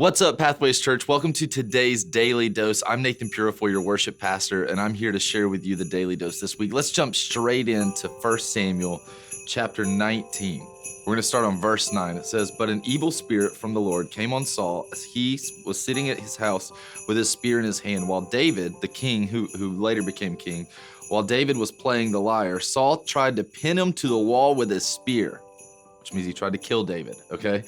What's up, Pathways Church? Welcome to today's Daily Dose. I'm Nathan Purifoy, your worship pastor, and I'm here to share with you the Daily Dose this week. Let's jump straight into 1 Samuel chapter 19. We're going to start on verse 9. It says, "But an evil spirit from the Lord came on Saul as he was sitting at his house with his spear in his hand, while David, the king, who later became king, while David was playing the lyre, Saul tried to pin him to the wall with his spear," which means he tried to kill David, okay?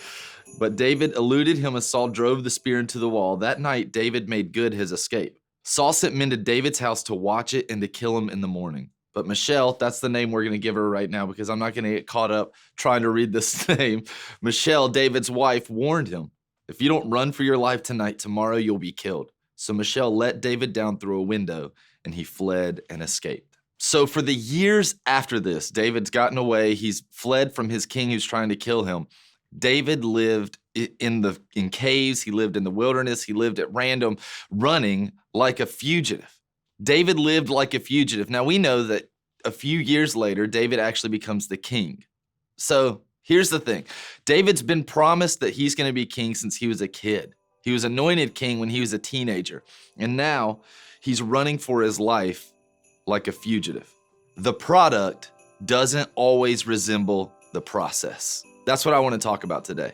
"But David eluded him as Saul drove the spear into the wall. That night, David made good his escape. Saul sent men to David's house to watch it and to kill him in the morning. But Michelle," that's the name we're going to give her right now because I'm not going to get caught up trying to read this name. "Michelle, David's wife, warned him, 'If you don't run for your life tonight, tomorrow you'll be killed.' So Michelle let David down through a window, and he fled and escaped." So for the years after this, David's gotten away. He's fled from his king who's trying to kill him. David lived in caves. He lived in the wilderness. He lived at random, running like a fugitive. David lived like a fugitive. Now we know that a few years later, David actually becomes the king. So here's the thing. David's been promised that he's going to be king since he was a kid. He was anointed king when he was a teenager. And now he's running for his life like a fugitive. The product doesn't always resemble the process. That's what I want to talk about today.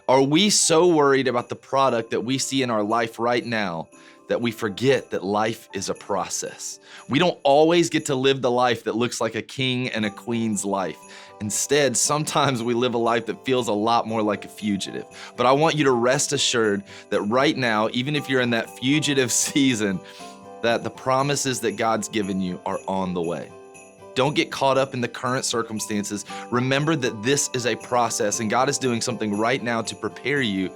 Are we so worried about the product that we see in our life right now that we forget that life is a process? We don't always get to live the life that looks like a king and a queen's life. Instead, sometimes we live a life that feels a lot more like a fugitive. But I want you to rest assured that right now, even if you're in that fugitive season, that the promises that God's given you are on the way. Don't get caught up in the current circumstances. Remember that this is a process and God is doing something right now to prepare you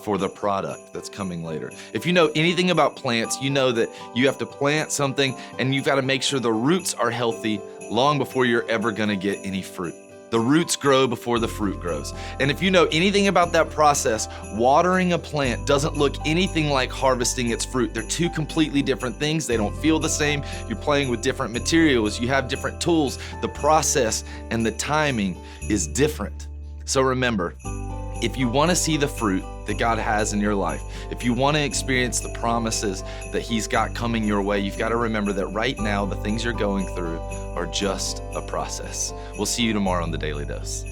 for the product that's coming later. If you know anything about plants, you know that you have to plant something and you've got to make sure the roots are healthy long before you're ever going to get any fruit. The roots grow before the fruit grows. And if you know anything about that process, watering a plant doesn't look anything like harvesting its fruit. They're two completely different things. They don't feel the same. You're playing with different materials. You have different tools. The process and the timing is different. So remember, if you want to see the fruit that God has in your life, if you want to experience the promises that He's got coming your way, you've got to remember that right now, the things you're going through are just a process. We'll see you tomorrow on the Daily Dose.